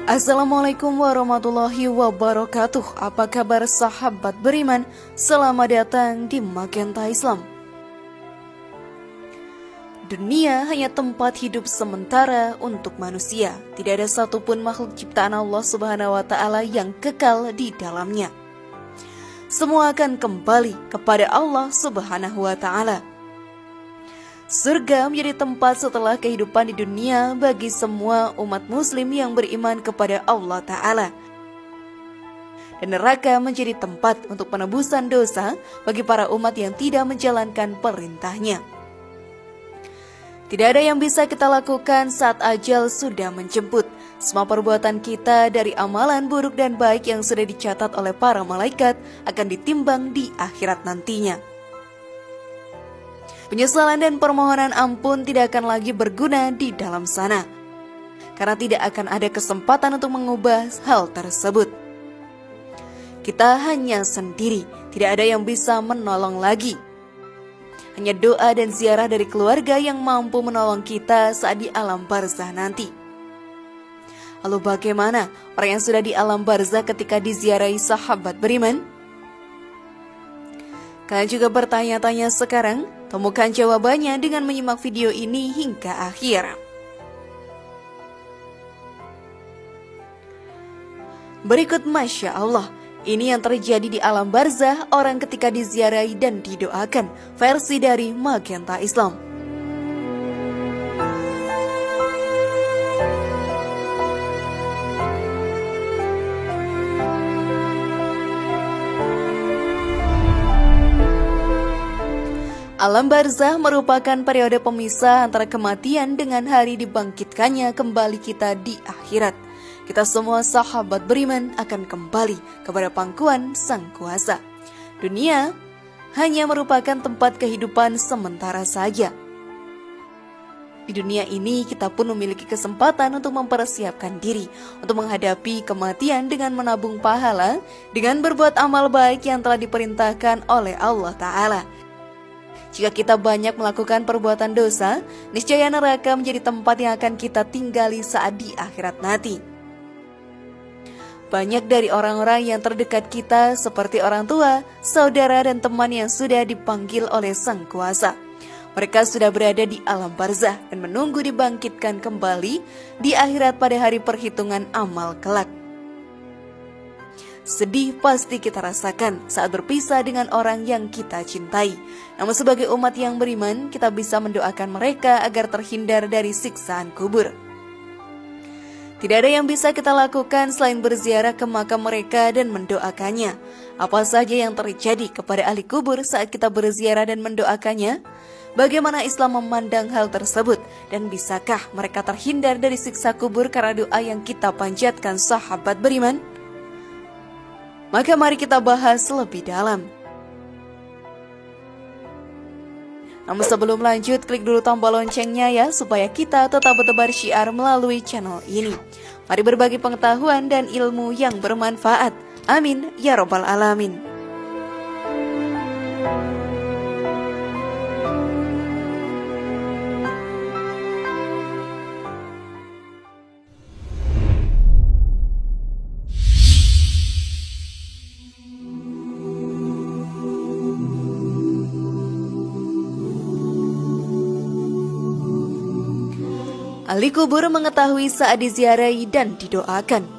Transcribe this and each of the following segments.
Assalamualaikum warahmatullahi wabarakatuh. Apa kabar sahabat beriman? Selamat datang di Magenta Islam. Dunia hanya tempat hidup sementara untuk manusia. Tidak ada satupun makhluk ciptaan Allah Subhanahu wa Ta'ala yang kekal di dalamnya. Semua akan kembali kepada Allah Subhanahu wa Ta'ala. Surga menjadi tempat setelah kehidupan di dunia bagi semua umat muslim yang beriman kepada Allah Ta'ala. Dan neraka menjadi tempat untuk penebusan dosa bagi para umat yang tidak menjalankan perintahnya. Tidak ada yang bisa kita lakukan saat ajal sudah menjemput. Semua perbuatan kita dari amalan buruk dan baik yang sudah dicatat oleh para malaikat akan ditimbang di akhirat nantinya. Penyesalan dan permohonan ampun tidak akan lagi berguna di dalam sana, karena tidak akan ada kesempatan untuk mengubah hal tersebut. Kita hanya sendiri, tidak ada yang bisa menolong lagi. Hanya doa dan ziarah dari keluarga yang mampu menolong kita saat di alam barzah nanti. Lalu bagaimana orang yang sudah di alam barzah ketika diziarahi sahabat beriman? Kalian juga bertanya-tanya sekarang? Temukan jawabannya dengan menyimak video ini hingga akhir. Berikut Masya Allah, ini yang terjadi di alam barzah orang ketika diziarahi dan didoakan, versi dari Magenta Islam. Alam barzah merupakan periode pemisah antara kematian dengan hari dibangkitkannya kembali kita di akhirat. Kita semua sahabat beriman akan kembali kepada pangkuan Sang Kuasa. Dunia hanya merupakan tempat kehidupan sementara saja. Di dunia ini kita pun memiliki kesempatan untuk mempersiapkan diri untuk menghadapi kematian dengan menabung pahala, dengan berbuat amal baik yang telah diperintahkan oleh Allah Ta'ala. Jika kita banyak melakukan perbuatan dosa, niscaya neraka menjadi tempat yang akan kita tinggali saat di akhirat nanti. Banyak dari orang-orang yang terdekat kita seperti orang tua, saudara, dan teman yang sudah dipanggil oleh Sang Kuasa. Mereka sudah berada di alam barzah dan menunggu dibangkitkan kembali di akhirat pada hari perhitungan amal kelak. Sedih pasti kita rasakan saat berpisah dengan orang yang kita cintai. Namun sebagai umat yang beriman, kita bisa mendoakan mereka agar terhindar dari siksaan kubur. Tidak ada yang bisa kita lakukan selain berziarah ke makam mereka dan mendoakannya. Apa saja yang terjadi kepada ahli kubur saat kita berziarah dan mendoakannya? Bagaimana Islam memandang hal tersebut? Dan bisakah mereka terhindar dari siksa kubur karena doa yang kita panjatkan sahabat beriman? Maka mari kita bahas lebih dalam. Namun sebelum lanjut, klik dulu tombol loncengnya ya, supaya kita tetap bertebar syiar melalui channel ini. Mari berbagi pengetahuan dan ilmu yang bermanfaat. Amin ya robbal alamin. Ahli kubur mengetahui saat diziarahi dan didoakan.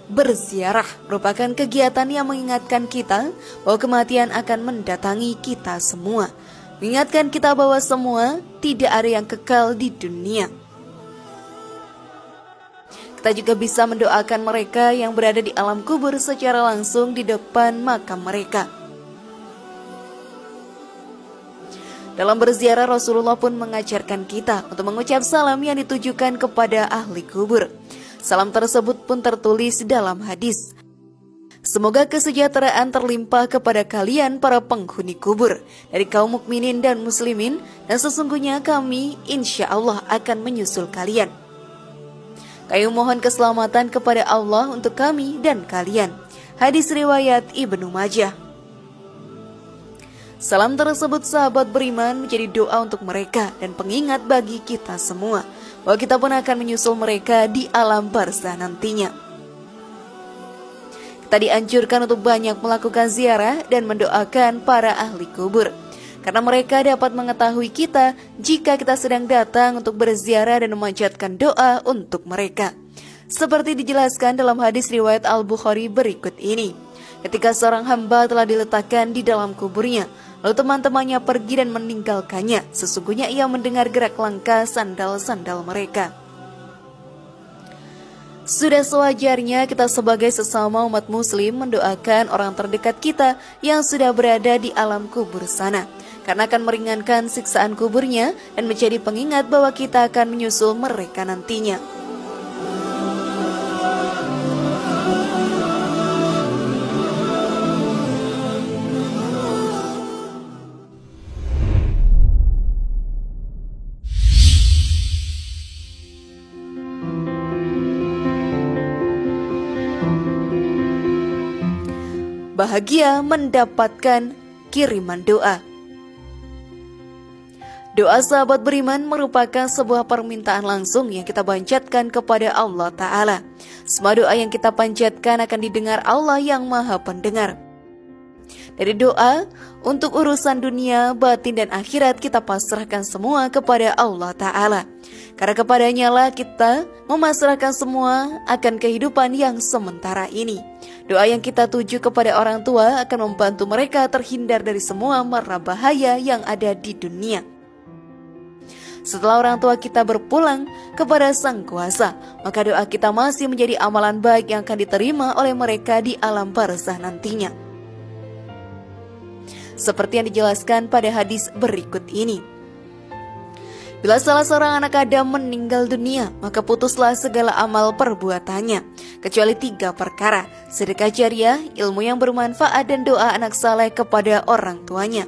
Berziarah merupakan kegiatan yang mengingatkan kita bahwa kematian akan mendatangi kita semua. Mengingatkan kita bahwa semua tidak ada yang kekal di dunia. Kita juga bisa mendoakan mereka yang berada di alam kubur secara langsung di depan makam mereka. Dalam berziarah, Rasulullah pun mengajarkan kita untuk mengucap salam yang ditujukan kepada ahli kubur. Salam tersebut pun tertulis dalam hadis. Semoga kesejahteraan terlimpah kepada kalian para penghuni kubur dari kaum mukminin dan muslimin, dan sesungguhnya kami insya Allah akan menyusul kalian. Kami mohon keselamatan kepada Allah untuk kami dan kalian. Hadis riwayat Ibnu Majah. Salam tersebut sahabat beriman menjadi doa untuk mereka dan pengingat bagi kita semua. bahwa kita pun akan menyusul mereka di alam barzah nantinya. Kita dianjurkan untuk banyak melakukan ziarah dan mendoakan para ahli kubur, karena mereka dapat mengetahui kita jika kita sedang datang untuk berziarah dan memanjatkan doa untuk mereka. Seperti dijelaskan dalam hadis riwayat Al-Bukhari berikut ini. Ketika seorang hamba telah diletakkan di dalam kuburnya, lalu teman-temannya pergi dan meninggalkannya, sesungguhnya ia mendengar gerak langkah sandal-sandal mereka. Sudah sewajarnya kita sebagai sesama umat muslim mendoakan orang terdekat kita yang sudah berada di alam kubur sana, karena akan meringankan siksaan kuburnya dan menjadi pengingat bahwa kita akan menyusul mereka nantinya. Bahagia mendapatkan kiriman doa. Doa sahabat beriman merupakan sebuah permintaan langsung yang kita panjatkan kepada Allah Ta'ala. Semua doa yang kita panjatkan akan didengar Allah yang Maha Pendengar. Dari doa, untuk urusan dunia, batin dan akhirat kita pasrahkan semua kepada Allah Ta'ala. Karena kepadanya lah kita memasrahkan semua akan kehidupan yang sementara ini. Doa yang kita tuju kepada orang tua akan membantu mereka terhindar dari semua mara bahaya yang ada di dunia. Setelah orang tua kita berpulang kepada Sang Kuasa, maka doa kita masih menjadi amalan baik yang akan diterima oleh mereka di alam barzah nantinya. Seperti yang dijelaskan pada hadis berikut ini. Bila salah seorang anak Adam meninggal dunia, maka putuslah segala amal perbuatannya, kecuali 3 perkara: sedekah jariah, ilmu yang bermanfaat, dan doa anak saleh kepada orang tuanya.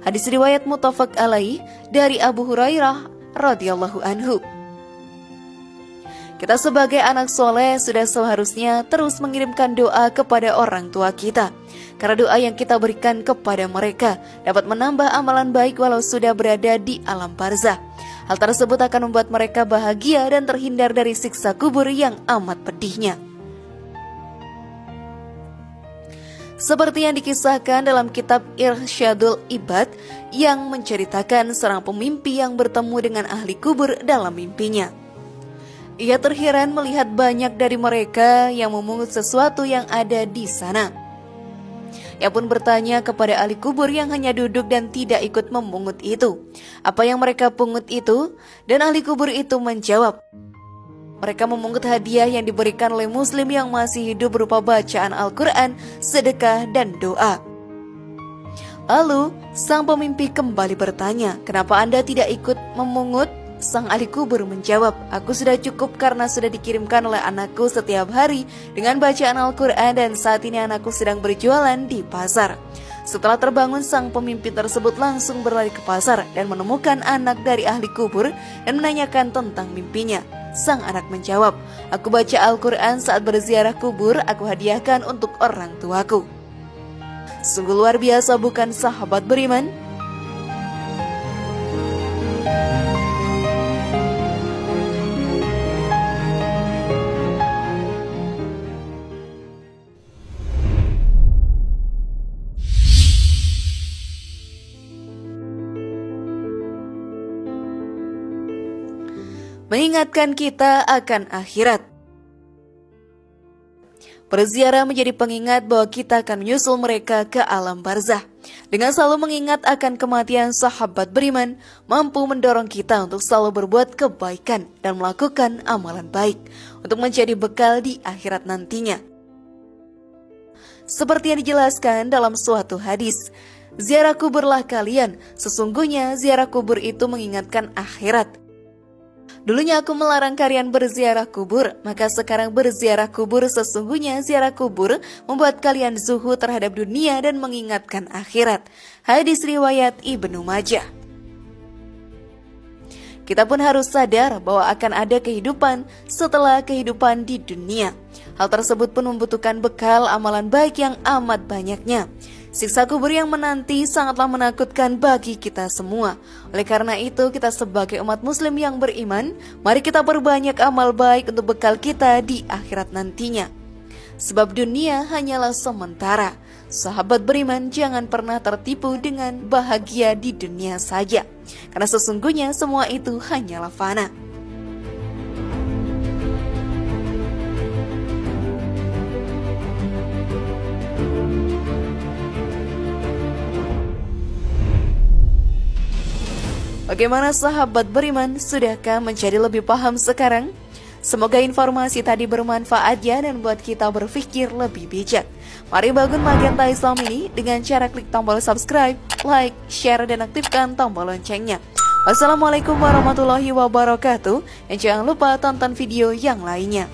Hadis riwayat muttafaq alaih dari Abu Hurairah radhiyallahu anhu. Kita sebagai anak soleh sudah seharusnya terus mengirimkan doa kepada orang tua kita, karena doa yang kita berikan kepada mereka dapat menambah amalan baik walau sudah berada di alam barzah. Hal tersebut akan membuat mereka bahagia dan terhindar dari siksa kubur yang amat pedihnya. Seperti yang dikisahkan dalam kitab Irsyadul Ibad yang menceritakan seorang pemimpi yang bertemu dengan ahli kubur dalam mimpinya. Ia terheran melihat banyak dari mereka yang memungut sesuatu yang ada di sana. Ia pun bertanya kepada ahli kubur yang hanya duduk dan tidak ikut memungut itu, apa yang mereka pungut itu? Dan ahli kubur itu menjawab, mereka memungut hadiah yang diberikan oleh muslim yang masih hidup berupa bacaan Al-Quran, sedekah, dan doa. Lalu sang pemimpi kembali bertanya, kenapa Anda tidak ikut memungut? Sang ahli kubur menjawab, aku sudah cukup karena sudah dikirimkan oleh anakku setiap hari dengan bacaan Al-Quran, dan saat ini anakku sedang berjualan di pasar. Setelah terbangun, sang pemimpi tersebut langsung berlari ke pasar dan menemukan anak dari ahli kubur dan menanyakan tentang mimpinya. Sang anak menjawab, aku baca Al-Quran saat berziarah kubur, aku hadiahkan untuk orang tuaku. Sungguh luar biasa bukan sahabat beriman? Mengingatkan kita akan akhirat. Berziarah menjadi pengingat bahwa kita akan menyusul mereka ke alam barzah. Dengan selalu mengingat akan kematian, sahabat beriman mampu mendorong kita untuk selalu berbuat kebaikan dan melakukan amalan baik untuk menjadi bekal di akhirat nantinya. Seperti yang dijelaskan dalam suatu hadis, ziarah kuburlah kalian, sesungguhnya ziarah kubur itu mengingatkan akhirat. Dulunya aku melarang kalian berziarah kubur, maka sekarang berziarah kubur, sesungguhnya ziarah kubur membuat kalian zuhud terhadap dunia dan mengingatkan akhirat. Hadis riwayat Ibnu Majah. Kita pun harus sadar bahwa akan ada kehidupan setelah kehidupan di dunia. Hal tersebut pun membutuhkan bekal amalan baik yang amat banyaknya. Siksa kubur yang menanti sangatlah menakutkan bagi kita semua. Oleh karena itu, kita sebagai umat muslim yang beriman, mari kita perbanyak amal baik untuk bekal kita di akhirat nantinya. Sebab dunia hanyalah sementara. Sahabat beriman, jangan pernah tertipu dengan bahagia di dunia saja, karena sesungguhnya semua itu hanyalah fana. Bagaimana sahabat beriman, sudahkah menjadi lebih paham sekarang? Semoga informasi tadi bermanfaat ya dan buat kita berpikir lebih bijak. Mari bangun Magenta Islam ini dengan cara klik tombol subscribe, like, share, dan aktifkan tombol loncengnya. Wassalamualaikum warahmatullahi wabarakatuh. Dan jangan lupa tonton video yang lainnya.